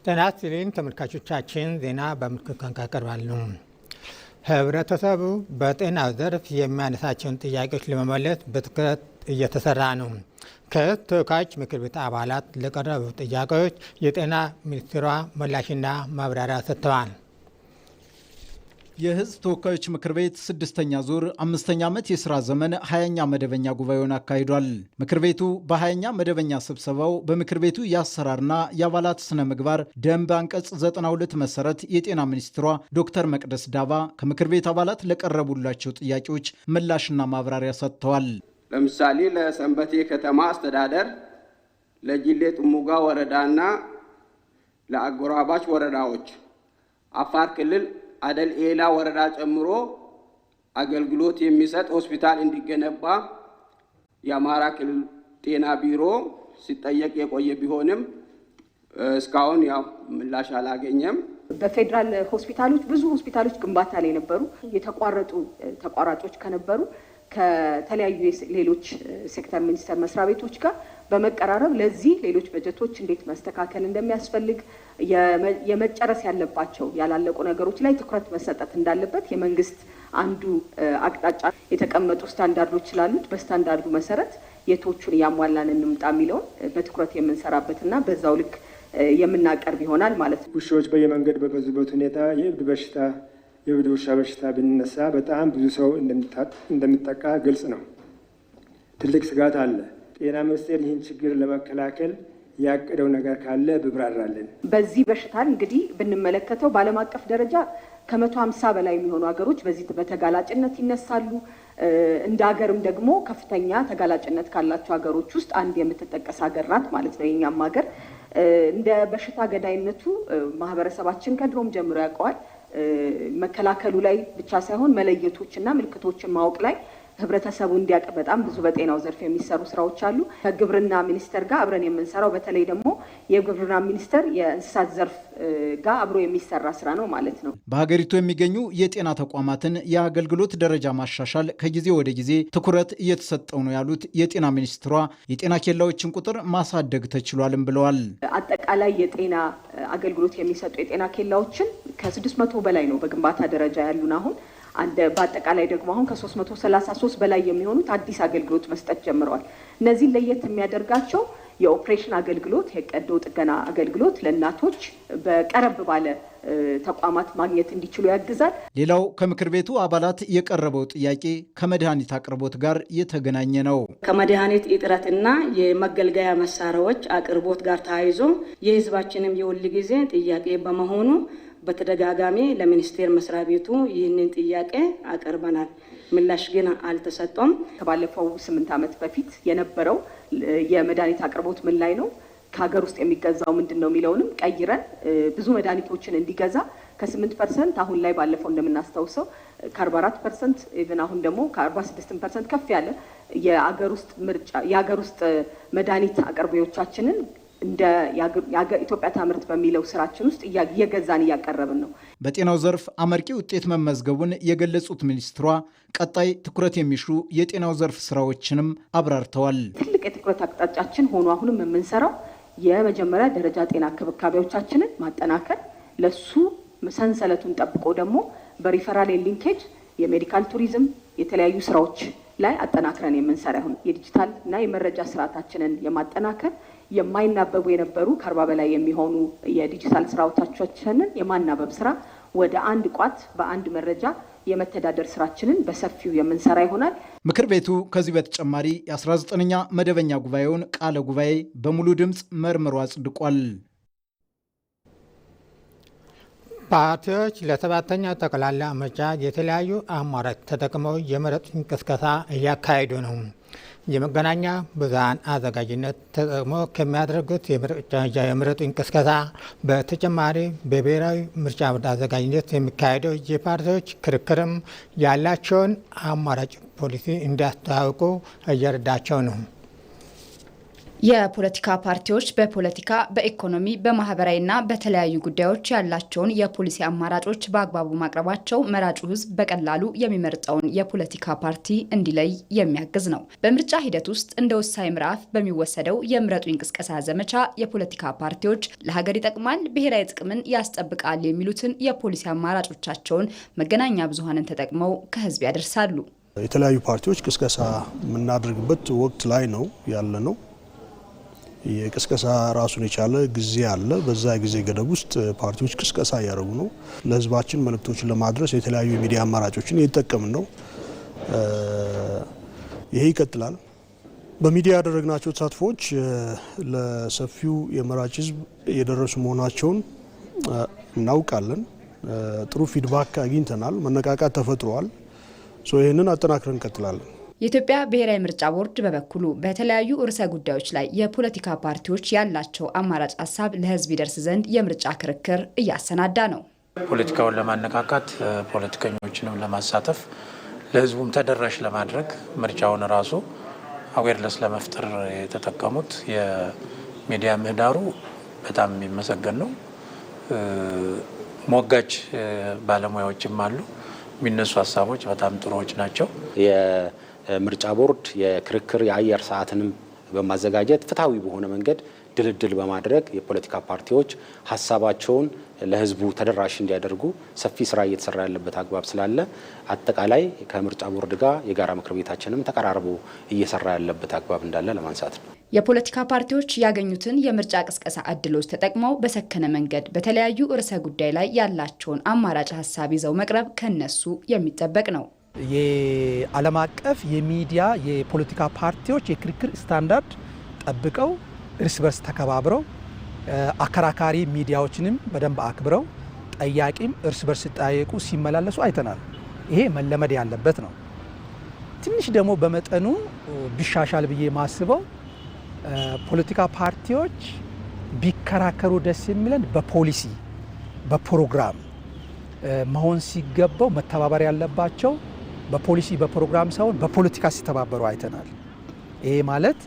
ጤና ይስጥልኝ ተመልካቾቻችን፣ ዜና በምልክት ቋንቋ ቀርባሉ። ህብረተሰቡ በጤናው ዘርፍ የሚያነሳቸውን ጥያቄዎች ለመመለስ በትኩረት እየተሰራ ነው። ከተወካዮች ምክር ቤት አባላት ለቀረቡ ጥያቄዎች የጤና ሚኒስትሯ ምላሽና ማብራሪያ ሰጥተዋል። የህዝብ ተወካዮች ምክር ቤት 6ኛ ዙር 5ኛ ዓመት የሥራ ዘመን 20ኛ መደበኛ ጉባኤውን አካሂዷል። ምክር ቤቱ በ20ኛ መደበኛ ስብሰባው በምክር ቤቱ የአሰራርና የአባላት ስነ ምግባር ደንብ አንቀጽ 92 መሰረት የጤና ሚኒስትሯ ዶክተር መቅደስ ዳባ ከምክር ቤት አባላት ለቀረቡላቸው ጥያቄዎች ምላሽና ማብራሪያ ሰጥተዋል። ለምሳሌ ለሰንበቴ ከተማ አስተዳደር፣ ለጂሌ ጥሙጋ ወረዳና ለአጎራባች ወረዳዎች፣ አፋር ክልል አደል ኤላ ወረዳ ጨምሮ አገልግሎት የሚሰጥ ሆስፒታል እንዲገነባ የአማራ ክልል ጤና ቢሮ ሲጠየቅ የቆየ ቢሆንም እስካሁን ምላሽ አላገኘም። በፌደራል ሆስፒታሎች ብዙ ሆስፒታሎች ግንባታ ላይ ነበሩ። የተቋረጡ ተቋራጮች ከነበሩ ከተለያዩ ሌሎች ሴክተር ሚኒስቴር መስሪያ ቤቶች ጋር በመቀራረብ ለዚህ ሌሎች በጀቶች እንዴት መስተካከል እንደሚያስፈልግ የመጨረስ ያለባቸው ያላለቁ ነገሮች ላይ ትኩረት መሰጠት እንዳለበት የመንግስት አንዱ አቅጣጫ የተቀመጡ ስታንዳርዶች ስላሉት በስታንዳርዱ መሰረት የቶቹን ያሟላን እንምጣ የሚለውን በትኩረት የምንሰራበትና በዛው ልክ የምናቀርብ ይሆናል ማለት ነው። ውሾች በየመንገድ በበዙበት ሁኔታ የእብድ ውሻ በሽታ ቢነሳ በጣም ብዙ ሰው እንደሚጠቃ ግልጽ ነው። ትልቅ ስጋት አለ። ጤና ሚኒስቴር ይህን ችግር ለመከላከል ያቀደው ነገር ካለ ብብራራለን። በዚህ በሽታ እንግዲህ ብንመለከተው በዓለም አቀፍ ደረጃ ከ150 በላይ የሚሆኑ ሀገሮች በዚህ በተጋላጭነት ይነሳሉ። እንደ ሀገርም ደግሞ ከፍተኛ ተጋላጭነት ካላቸው ሀገሮች ውስጥ አንድ የምትጠቀስ ሀገር ናት ማለት ነው። የኛም ሀገር እንደ በሽታ ገዳይነቱ ማህበረሰባችን ከድሮም ጀምሮ ያውቀዋል። መከላከሉ ላይ ብቻ ሳይሆን መለየቶችና ምልክቶችን ማወቅ ላይ ህብረተሰቡ እንዲያውቅ በጣም ብዙ በጤናው ዘርፍ የሚሰሩ ስራዎች አሉ። ከግብርና ሚኒስቴር ጋር አብረን የምንሰራው በተለይ ደግሞ የግብርና ሚኒስቴር የእንስሳት ዘርፍ ጋር አብሮ የሚሰራ ስራ ነው ማለት ነው። በሀገሪቱ የሚገኙ የጤና ተቋማትን የአገልግሎት ደረጃ ማሻሻል ከጊዜ ወደ ጊዜ ትኩረት እየተሰጠው ነው ያሉት የጤና ሚኒስትሯ የጤና ኬላዎችን ቁጥር ማሳደግ ተችሏልም ብለዋል። አጠቃላይ የጤና አገልግሎት የሚሰጡ የጤና ኬላዎችን ከ600 በላይ ነው በግንባታ ደረጃ ያሉን አሁን በአጠቃላይ ደግሞ አሁን ከ333 በላይ የሚሆኑት አዲስ አገልግሎት መስጠት ጀምረዋል። እነዚህን ለየት የሚያደርጋቸው የኦፕሬሽን አገልግሎት፣ የቀዶ ጥገና አገልግሎት ለእናቶች በቀረብ ባለ ተቋማት ማግኘት እንዲችሉ ያግዛል። ሌላው ከምክር ቤቱ አባላት የቀረበው ጥያቄ ከመድኃኒት አቅርቦት ጋር የተገናኘ ነው። ከመድኃኒት እጥረትና የመገልገያ መሳሪያዎች አቅርቦት ጋር ተያይዞ የህዝባችንም የሁል ጊዜ ጥያቄ በመሆኑ በተደጋጋሚ ለሚኒስቴር መስሪያ ቤቱ ይህንን ጥያቄ አቀርበናል። ምላሽ ግን አልተሰጠም። ከባለፈው 8 ዓመት በፊት የነበረው የመድኃኒት አቅርቦት ምን ላይ ነው፣ ከሀገር ውስጥ የሚገዛው ምንድን ነው የሚለውንም ቀይረን ብዙ መድኃኒቶችን እንዲገዛ ከ8% አሁን ላይ ባለፈው እንደምናስታውሰው ከ44% ኢቭን አሁን ደግሞ ከ46% ከፍ ያለ የሀገር ውስጥ መድኃኒት አቅርቦቻችንን እንደ ኢትዮጵያ ታምርት በሚለው ስራችን ውስጥ እየገዛን እያቀረብን ነው። በጤናው ዘርፍ አመርቂ ውጤት መመዝገቡን የገለጹት ሚኒስትሯ ቀጣይ ትኩረት የሚሹ የጤናው ዘርፍ ስራዎችንም አብራርተዋል። ትልቅ የትኩረት አቅጣጫችን ሆኖ አሁንም የምንሰራው የመጀመሪያ ደረጃ ጤና እንክብካቤዎቻችንን ማጠናከር፣ ለሱ ሰንሰለቱን ጠብቆ ደግሞ በሪፈራል ሊንኬጅ የሜዲካል ቱሪዝም የተለያዩ ስራዎች ላይ አጠናክረን የምንሰራ ይሁን የዲጂታል እና የመረጃ ስርዓታችንን የማጠናከር የማይናበቡ የነበሩ ከ40 በላይ የሚሆኑ የዲጂታል ስራዎቻችንን የማናበብ ስራ ወደ አንድ ቋት በአንድ መረጃ የመተዳደር ስራችንን በሰፊው የምንሰራ ይሆናል። ምክር ቤቱ ከዚህ በተጨማሪ የ19ኛ መደበኛ ጉባኤውን ቃለ ጉባኤ በሙሉ ድምፅ መርምሮ አጽድቋል። ፓርቲዎች ለ7ኛው ጠቅላላ ምርጫ የተለያዩ አማራጭ ተጠቅመው የምረጡኝ ቅስቀሳ እያካሄዱ ነው። የመገናኛ ብዙሃን አዘጋጅነት ተጠቅሞ ከሚያደርጉት የምረጡኝ ቅስቀሳ በተጨማሪ በብሔራዊ ምርጫ ቦርድ አዘጋጅነት የሚካሄደው የፓርቲዎች ክርክርም ያላቸውን አማራጭ ፖሊሲ እንዲያስተዋውቁ እየረዳቸው ነው። የፖለቲካ ፓርቲዎች በፖለቲካ፣ በኢኮኖሚ፣ በማህበራዊና በተለያዩ ጉዳዮች ያላቸውን የፖሊሲ አማራጮች በአግባቡ ማቅረባቸው መራጩ ሕዝብ በቀላሉ የሚመርጠውን የፖለቲካ ፓርቲ እንዲለይ የሚያግዝ ነው። በምርጫ ሂደት ውስጥ እንደ ወሳኝ ምዕራፍ በሚወሰደው የምረጡኝ ቅስቀሳ ዘመቻ የፖለቲካ ፓርቲዎች ለሀገር ይጠቅማል፣ ብሔራዊ ጥቅምን ያስጠብቃል የሚሉትን የፖሊሲ አማራጮቻቸውን መገናኛ ብዙሃንን ተጠቅመው ከህዝብ ያደርሳሉ። የተለያዩ ፓርቲዎች ቅስቀሳ የምናደርግበት ወቅት ላይ ነው ያለ ነው። የቅስቀሳ ራሱን የቻለ ጊዜ አለ። በዛ ጊዜ ገደብ ውስጥ ፓርቲዎች ቅስቀሳ እያደረጉ ነው። ለህዝባችን መልእክቶችን ለማድረስ የተለያዩ የሚዲያ አማራጮችን እየተጠቀምን ነው። ይሄ ይቀጥላል። በሚዲያ ያደረግናቸው ተሳትፎች ለሰፊው የመራጭ ህዝብ የደረሱ መሆናቸውን እናውቃለን። ጥሩ ፊድባክ አግኝተናል። መነቃቃት ተፈጥሯል። ይህንን አጠናክረን እንቀጥላለን። የኢትዮጵያ ብሔራዊ ምርጫ ቦርድ በበኩሉ በተለያዩ ርዕሰ ጉዳዮች ላይ የፖለቲካ ፓርቲዎች ያላቸው አማራጭ ሀሳብ ለህዝብ ይደርስ ዘንድ የምርጫ ክርክር እያሰናዳ ነው። ፖለቲካውን ለማነቃቃት፣ ፖለቲከኞችንም ለማሳተፍ፣ ለህዝቡም ተደራሽ ለማድረግ ምርጫውን ራሱ አዌርነስ ለመፍጠር የተጠቀሙት የሚዲያ ምህዳሩ በጣም የሚመሰገን ነው። ሞጋች ባለሙያዎችም አሉ። የሚነሱ ሀሳቦች በጣም ጥሩዎች ናቸው። የምርጫ ቦርድ የክርክር የአየር ሰዓትንም በማዘጋጀት ፍትሐዊ በሆነ መንገድ ድልድል በማድረግ የፖለቲካ ፓርቲዎች ሀሳባቸውን ለህዝቡ ተደራሽ እንዲያደርጉ ሰፊ ስራ እየተሰራ ያለበት አግባብ ስላለ አጠቃላይ ከምርጫ ቦርድ ጋር የጋራ ምክር ቤታችንም ተቀራርቦ እየሰራ ያለበት አግባብ እንዳለ ለማንሳት ነው። የፖለቲካ ፓርቲዎች ያገኙትን የምርጫ ቅስቀሳ እድሎች ተጠቅመው በሰከነ መንገድ በተለያዩ ርዕሰ ጉዳይ ላይ ያላቸውን አማራጭ ሀሳብ ይዘው መቅረብ ከነሱ የሚጠበቅ ነው። የዓለም አቀፍ የሚዲያ የፖለቲካ ፓርቲዎች የክርክር ስታንዳርድ ጠብቀው እርስ በርስ ተከባብረው አከራካሪ ሚዲያዎችንም በደንብ አክብረው ጠያቂም እርስ በርስ ሲጠያየቁ ሲመላለሱ አይተናል። ይሄ መለመድ ያለበት ነው። ትንሽ ደግሞ በመጠኑ ቢሻሻል ብዬ ማስበው ፖለቲካ ፓርቲዎች ቢከራከሩ ደስ የሚለን በፖሊሲ በፕሮግራም መሆን ሲገባው መተባበር ያለባቸው በፖሊሲ በፕሮግራም ሳይሆን በፖለቲካ ሲተባበሩ አይተናል። ይሄ ማለት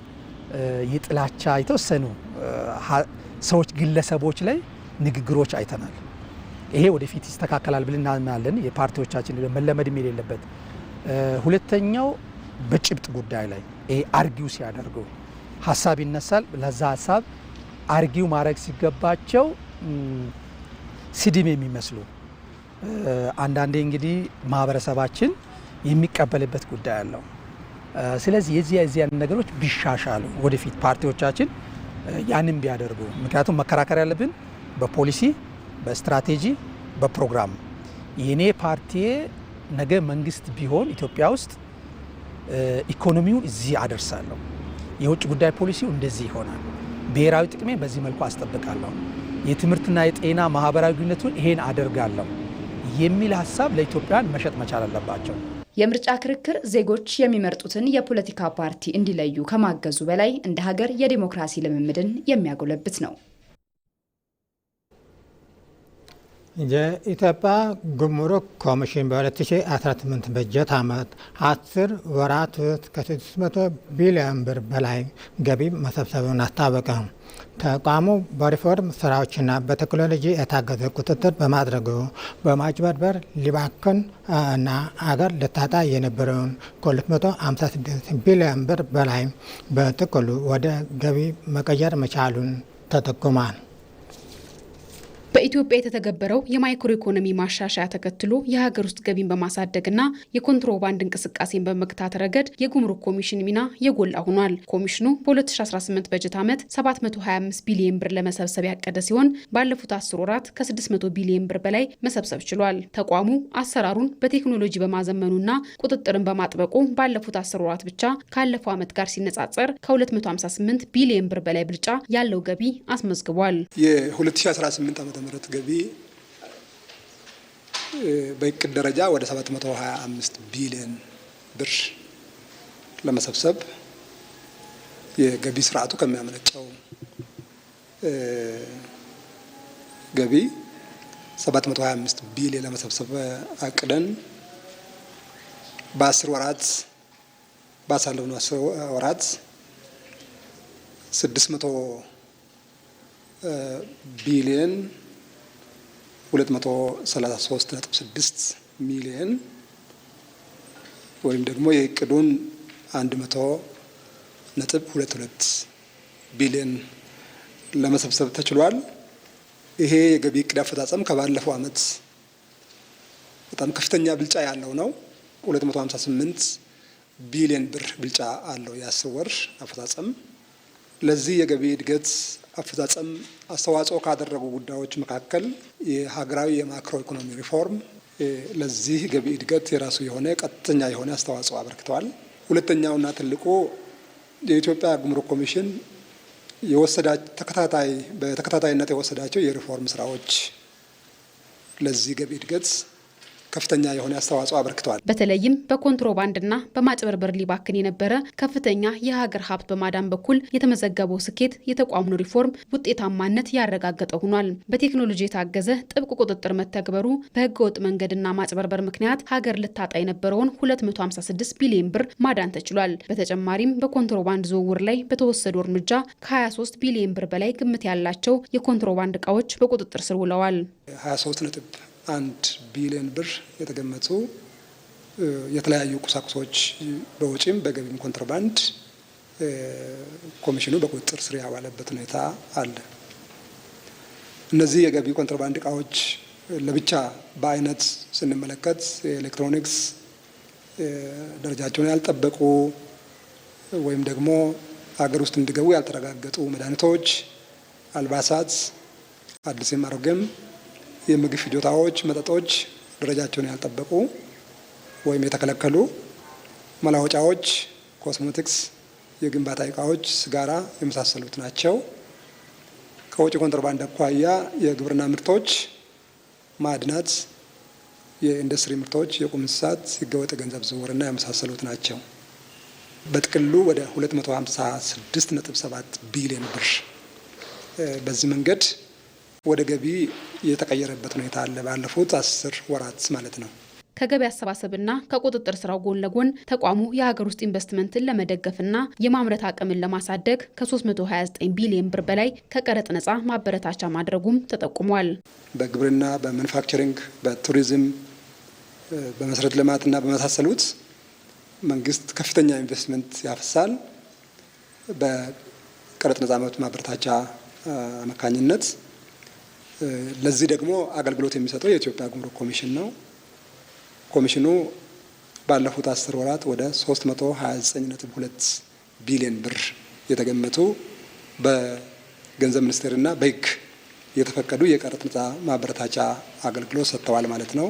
የጥላቻ የተወሰኑ ሰዎች ግለሰቦች ላይ ንግግሮች አይተናል። ይሄ ወደፊት ይስተካከላል ብለን እናምናለን። የፓርቲዎቻችን መለመድም የሌለበት ሁለተኛው በጭብጥ ጉዳይ ላይ ይሄ አርጊው ሲያደርጉ ሀሳብ ይነሳል። ለዛ ሀሳብ አርጊው ማድረግ ሲገባቸው ስድብ የሚመስሉ አንዳንዴ እንግዲህ ማህበረሰባችን የሚቀበልበት ጉዳይ አለው። ስለዚህ የዚያ ነገሮች ቢሻሻሉ ወደፊት ፓርቲዎቻችን ያንን ቢያደርጉ፣ ምክንያቱም መከራከር ያለብን በፖሊሲ በስትራቴጂ በፕሮግራም የኔ ፓርቲ ነገ መንግስት ቢሆን ኢትዮጵያ ውስጥ ኢኮኖሚውን እዚህ አደርሳለሁ፣ የውጭ ጉዳይ ፖሊሲው እንደዚህ ይሆናል፣ ብሔራዊ ጥቅሜ በዚህ መልኩ አስጠብቃለሁ፣ የትምህርትና የጤና ማህበራዊ ግንኙነቱን ይሄን አደርጋለሁ የሚል ሀሳብ ለኢትዮጵያን መሸጥ መቻል አለባቸው። የምርጫ ክርክር ዜጎች የሚመርጡትን የፖለቲካ ፓርቲ እንዲለዩ ከማገዙ በላይ እንደ ሀገር የዲሞክራሲ ልምምድን የሚያጎለብት ነው። የኢትዮጵያ ጉምሩክ ኮሚሽን በ2018 በጀት ዓመት 10 ወራት ውስጥ ከ600 ቢሊዮን ብር በላይ ገቢ መሰብሰቡን አስታወቀ። ተቋሙ በሪፎርም ስራዎችና በቴክኖሎጂ የታገዘ ቁጥጥር በማድረጉ በማጭበርበር ሊባክን እና አገር ልታጣ የነበረውን ከ256 ቢሊዮን ብር በላይ በጥቅሉ ወደ ገቢ መቀየር መቻሉን ተጠቁሟል። በኢትዮጵያ የተተገበረው የማይክሮ ኢኮኖሚ ማሻሻያ ተከትሎ የሀገር ውስጥ ገቢን በማሳደግና የኮንትሮባንድ እንቅስቃሴን በመግታት ረገድ የጉምሩክ ኮሚሽን ሚና የጎላ ሆኗል። ኮሚሽኑ በ2018 በጀት ዓመት 725 ቢሊዮን ብር ለመሰብሰብ ያቀደ ሲሆን ባለፉት 10 ወራት ከ600 ቢሊዮን ብር በላይ መሰብሰብ ችሏል። ተቋሙ አሰራሩን በቴክኖሎጂ በማዘመኑና ቁጥጥርን በማጥበቁ ባለፉት 10 ወራት ብቻ ካለፈው ዓመት ጋር ሲነጻጸር ከ258 ቢሊዮን ብር በላይ ብልጫ ያለው ገቢ አስመዝግቧል። የ2018 ዓመተ ምህረት ገቢ በእቅድ ደረጃ ወደ 725 ቢሊዮን ብር ለመሰብሰብ የገቢ ስርዓቱ ከሚያመነጨው ገቢ 725 ቢሊዮን ለመሰብሰብ አቅደን ባሳለፍነው 10 ወራት 600 ቢሊዮን 233.6 ሚሊዮን ወይም ደግሞ የእቅዱን 100.22 ቢሊዮን ለመሰብሰብ ተችሏል። ይሄ የገቢ እቅድ አፈጻጸም ከባለፈው ዓመት በጣም ከፍተኛ ብልጫ ያለው ነው። 258 ቢሊዮን ብር ብልጫ አለው የ10 ወር አፈጻጸም። ለዚህ የገቢ እድገት አፈጻጸም አስተዋጽኦ ካደረጉ ጉዳዮች መካከል የሀገራዊ የማክሮ ኢኮኖሚ ሪፎርም ለዚህ ገቢ እድገት የራሱ የሆነ ቀጥተኛ የሆነ አስተዋጽኦ አበርክተዋል። ሁለተኛውና ትልቁ የኢትዮጵያ ጉምሩክ ኮሚሽን በተከታታይነት የወሰዳቸው የሪፎርም ስራዎች ለዚህ ገቢ እድገት ከፍተኛ የሆነ አስተዋጽኦ አበርክተዋል። በተለይም በኮንትሮባንድና በማጭበርበር ሊባክን የነበረ ከፍተኛ የሀገር ሀብት በማዳን በኩል የተመዘገበው ስኬት የተቋሙን ሪፎርም ውጤታማነት ያረጋገጠ ሆኗል። በቴክኖሎጂ የታገዘ ጥብቅ ቁጥጥር መተግበሩ በህገወጥ መንገድና ማጭበርበር ምክንያት ሀገር ልታጣ የነበረውን 256 ቢሊዮን ብር ማዳን ተችሏል። በተጨማሪም በኮንትሮባንድ ዝውውር ላይ በተወሰዱ እርምጃ ከ23 ቢሊዮን ብር በላይ ግምት ያላቸው የኮንትሮባንድ እቃዎች በቁጥጥር ስር ውለዋል። 23.1 ቢሊዮን ብር የተገመቱ የተለያዩ ቁሳቁሶች በውጪም በገቢም ኮንትሮባንድ ኮሚሽኑ በቁጥጥር ስር ያዋለበት ሁኔታ አለ። እነዚህ የገቢ ኮንትሮባንድ እቃዎች ለብቻ በአይነት ስንመለከት የኤሌክትሮኒክስ ደረጃቸውን ያልጠበቁ ወይም ደግሞ ሀገር ውስጥ እንዲገቡ ያልተረጋገጡ መድኃኒቶች፣ አልባሳት፣ አዲስም አሮጌም የምግብ ፍጆታዎች፣ መጠጦች ደረጃቸውን ያልጠበቁ ወይም የተከለከሉ መለዋወጫዎች፣ ኮስሞቲክስ፣ የግንባታ እቃዎች፣ ሲጋራ የመሳሰሉት ናቸው። ከውጭ ኮንትሮባንድ አኳያ የግብርና ምርቶች፣ ማዕድናት፣ የኢንዱስትሪ ምርቶች፣ የቁም እንስሳት፣ ህገወጥ ገንዘብ ዝውውርና የመሳሰሉት ናቸው። በጥቅሉ ወደ 256.7 ቢሊዮን ብር በዚህ መንገድ ወደ ገቢ የተቀየረበት ሁኔታ አለ። ባለፉት 10 ወራት ማለት ነው። ከገቢ አሰባሰብና ከቁጥጥር ስራው ጎን ለጎን ተቋሙ የሀገር ውስጥ ኢንቨስትመንትን ለመደገፍና የማምረት አቅምን ለማሳደግ ከ329 ቢሊዮን ብር በላይ ከቀረጥ ነጻ ማበረታቻ ማድረጉም ተጠቁሟል። በግብርና፣ በማኑፋክቸሪንግ፣ በቱሪዝም፣ በመሰረተ ልማትና በመሳሰሉት መንግስት ከፍተኛ ኢንቨስትመንት ያፈሳል። በቀረጥ ነጻ ማበረታቻ አማካኝነት ለዚህ ደግሞ አገልግሎት የሚሰጠው የኢትዮጵያ ጉምሩክ ኮሚሽን ነው። ኮሚሽኑ ባለፉት 10 ወራት ወደ 329.2 ቢሊዮን ብር የተገመቱ በገንዘብ ሚኒስቴርና በሕግ የተፈቀዱ የቀረጥ ነጻ ማበረታቻ አገልግሎት ሰጥተዋል ማለት ነው።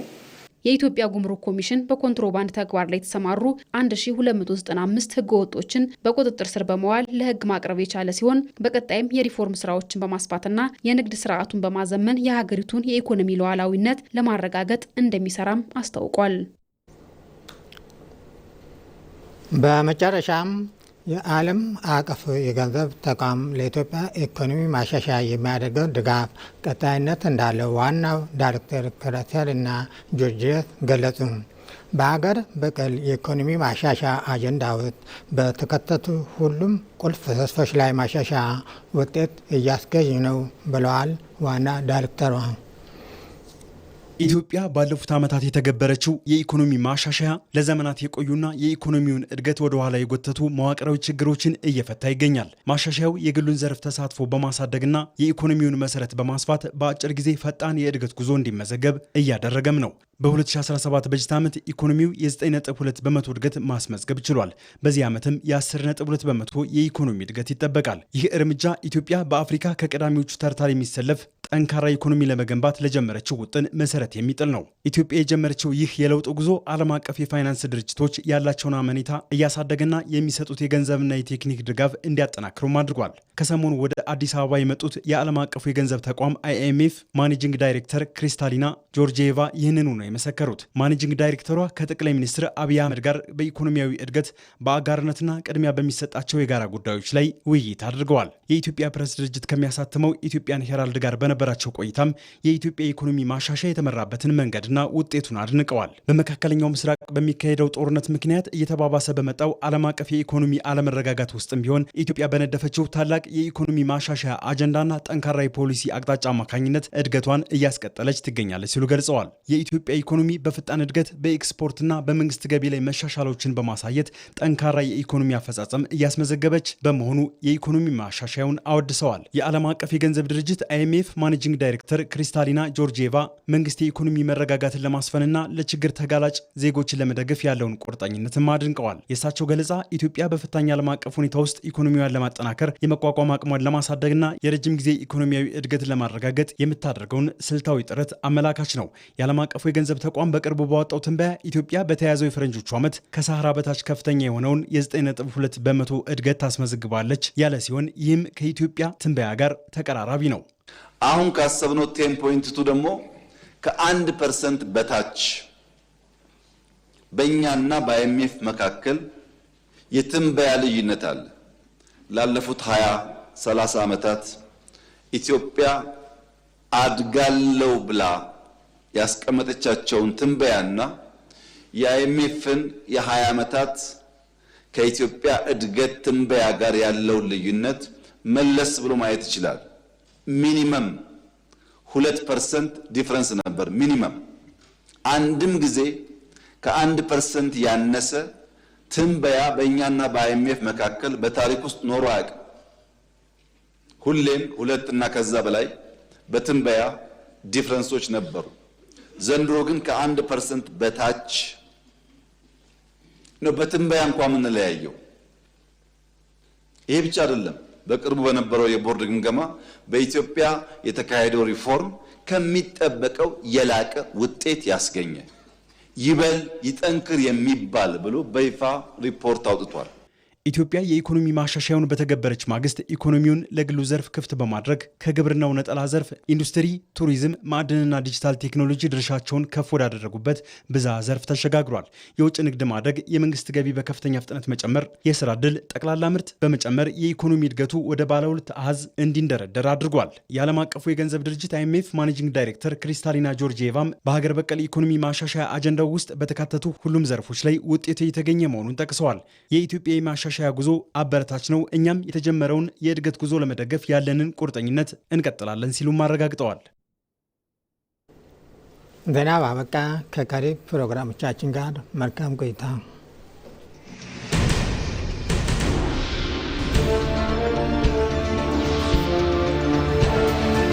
የኢትዮጵያ ጉምሩክ ኮሚሽን በኮንትሮባንድ ተግባር ላይ የተሰማሩ 1295 ህገወጦችን በቁጥጥር ስር በመዋል ለህግ ማቅረብ የቻለ ሲሆን በቀጣይም የሪፎርም ስራዎችን በማስፋትና የንግድ ስርዓቱን በማዘመን የሀገሪቱን የኢኮኖሚ ሉዓላዊነት ለማረጋገጥ እንደሚሰራም አስታውቋል። በመጨረሻም የዓለም አቀፍ የገንዘብ ተቋም ለኢትዮጵያ ኢኮኖሚ ማሻሻያ የሚያደርገው ድጋፍ ቀጣይነት እንዳለው ዋናው ዳይሬክተር ክሪስታሊና ጆርጂየስ ገለጹ። በሀገር በቀል የኢኮኖሚ ማሻሻያ አጀንዳ ውስጥ በተካተቱ ሁሉም ቁልፍ ተስፋዎች ላይ ማሻሻያ ውጤት እያስገኝ ነው ብለዋል ዋና ዳይሬክተሯ። ኢትዮጵያ ባለፉት ዓመታት የተገበረችው የኢኮኖሚ ማሻሻያ ለዘመናት የቆዩና የኢኮኖሚውን እድገት ወደ ኋላ የጎተቱ መዋቅራዊ ችግሮችን እየፈታ ይገኛል። ማሻሻያው የግሉን ዘርፍ ተሳትፎ በማሳደግና የኢኮኖሚውን መሰረት በማስፋት በአጭር ጊዜ ፈጣን የእድገት ጉዞ እንዲመዘገብ እያደረገም ነው። በ2017 በጀት ዓመት ኢኮኖሚው የ9.2 በመቶ እድገት ማስመዝገብ ችሏል። በዚህ ዓመትም የ10.2 በመቶ የኢኮኖሚ እድገት ይጠበቃል። ይህ እርምጃ ኢትዮጵያ በአፍሪካ ከቀዳሚዎቹ ተርታ የሚሰለፍ ጠንካራ ኢኮኖሚ ለመገንባት ለጀመረችው ውጥን መሰረት የሚጥል ነው። ኢትዮጵያ የጀመረችው ይህ የለውጥ ጉዞ ዓለም አቀፍ የፋይናንስ ድርጅቶች ያላቸውን አመኔታ እያሳደገና የሚሰጡት የገንዘብና የቴክኒክ ድጋፍ እንዲያጠናክሩም አድርጓል። ከሰሞኑ ወደ አዲስ አበባ የመጡት የዓለም አቀፉ የገንዘብ ተቋም IMF ማኔጂንግ ዳይሬክተር ክሪስታሊና ጆርጂየቫ ይህንኑ ነው የመሰከሩት። ማኔጂንግ ዳይሬክተሯ ከጠቅላይ ሚኒስትር አብይ አህመድ ጋር በኢኮኖሚያዊ እድገት በአጋርነትና ቅድሚያ በሚሰጣቸው የጋራ ጉዳዮች ላይ ውይይት አድርገዋል። የኢትዮጵያ ፕሬስ ድርጅት ከሚያሳትመው ኢትዮጵያን ሄራልድ ጋር በነበራቸው ቆይታም የኢትዮጵያ ኢኮኖሚ ማሻሻያ የተመራ የተመራበትን መንገድና ውጤቱን አድንቀዋል። በመካከለኛው ምስራቅ በሚካሄደው ጦርነት ምክንያት እየተባባሰ በመጣው ዓለም አቀፍ የኢኮኖሚ አለመረጋጋት ውስጥም ቢሆን ኢትዮጵያ በነደፈችው ታላቅ የኢኮኖሚ ማሻሻያ አጀንዳና ጠንካራ የፖሊሲ አቅጣጫ አማካኝነት እድገቷን እያስቀጠለች ትገኛለች ሲሉ ገልጸዋል። የኢትዮጵያ ኢኮኖሚ በፈጣን እድገት በኤክስፖርትና በመንግስት ገቢ ላይ መሻሻሎችን በማሳየት ጠንካራ የኢኮኖሚ አፈጻጸም እያስመዘገበች በመሆኑ የኢኮኖሚ ማሻሻያውን አወድሰዋል። የዓለም አቀፍ የገንዘብ ድርጅት IMF ማኔጂንግ ዳይሬክተር ክሪስታሊና ጆርጂየቫ መንግስት የኢኮኖሚ መረጋጋትን ለማስፈንና ለችግር ተጋላጭ ዜጎችን ለመደገፍ ያለውን ቁርጠኝነትም አድንቀዋል። የእሳቸው ገለጻ ኢትዮጵያ በፈታኝ ዓለም አቀፍ ሁኔታ ውስጥ ኢኮኖሚዋን ለማጠናከር የመቋቋም አቅሟን ለማሳደግና የረጅም ጊዜ ኢኮኖሚያዊ እድገት ለማረጋገጥ የምታደርገውን ስልታዊ ጥረት አመላካች ነው። የዓለም አቀፉ የገንዘብ ተቋም በቅርቡ ባወጣው ትንበያ ኢትዮጵያ በተያያዘው የፈረንጆቹ ዓመት ከሳህራ በታች ከፍተኛ የሆነውን የ9.2 በመቶ እድገት ታስመዘግባለች ያለ ሲሆን ይህም ከኢትዮጵያ ትንበያ ጋር ተቀራራቢ ነው። አሁን ካሰብነው 10.2 ደግሞ ከ1% በታች በእኛና በIMF መካከል የትንበያ ልዩነት አለ። ላለፉት 20-30 ዓመታት ኢትዮጵያ አድጋለው ብላ ያስቀመጠቻቸውን ትንበያና የIMFን የ20 ዓመታት ከኢትዮጵያ እድገት ትንበያ ጋር ያለውን ልዩነት መለስ ብሎ ማየት ይችላል። ሚኒመም 2% ዲፈረንስ ነበር። ሚኒመም አንድም ጊዜ ከ1% ያነሰ ትንበያ በእኛና በIMF መካከል በታሪክ ውስጥ ኖሮ አያውቅም። ሁሌም 2 እና ከዛ በላይ በትንበያ ዲፈረንሶች ነበሩ። ዘንድሮ ግን ከ1% በታች ነው በትንበያ እንኳን የምንለያየው። ይሄ ብቻ አይደለም። በቅርቡ በነበረው የቦርድ ግምገማ በኢትዮጵያ የተካሄደው ሪፎርም ከሚጠበቀው የላቀ ውጤት ያስገኘ ይበል ይጠንክር የሚባል ብሎ በይፋ ሪፖርት አውጥቷል። ኢትዮጵያ የኢኮኖሚ ማሻሻያውን በተገበረች ማግስት ኢኮኖሚውን ለግሉ ዘርፍ ክፍት በማድረግ ከግብርናው ነጠላ ዘርፍ ኢንዱስትሪ፣ ቱሪዝም፣ ማዕድንና ዲጂታል ቴክኖሎጂ ድርሻቸውን ከፍ ወዳደረጉበት ብዝሃ ዘርፍ ተሸጋግሯል። የውጭ ንግድ ማደግ፣ የመንግስት ገቢ በከፍተኛ ፍጥነት መጨመር፣ የስራ ዕድል፣ ጠቅላላ ምርት በመጨመር የኢኮኖሚ እድገቱ ወደ ባለ ሁለት አሃዝ እንዲንደረደር አድርጓል። የዓለም አቀፉ የገንዘብ ድርጅት IMF ማኔጂንግ ዳይሬክተር ክሪስታሊና ጆርጂየቫም በሀገር በቀል ኢኮኖሚ ማሻሻያ አጀንዳው ውስጥ በተካተቱ ሁሉም ዘርፎች ላይ ውጤቱ የተገኘ መሆኑን ጠቅሰዋል። የኢትዮጵያ የማሻሻያ ጉዞ አበረታች ነው። እኛም የተጀመረውን የእድገት ጉዞ ለመደገፍ ያለንን ቁርጠኝነት እንቀጥላለን ሲሉም አረጋግጠዋል። ዜና አበቃ። ከቀሪ ፕሮግራሞቻችን ጋር መልካም ቆይታ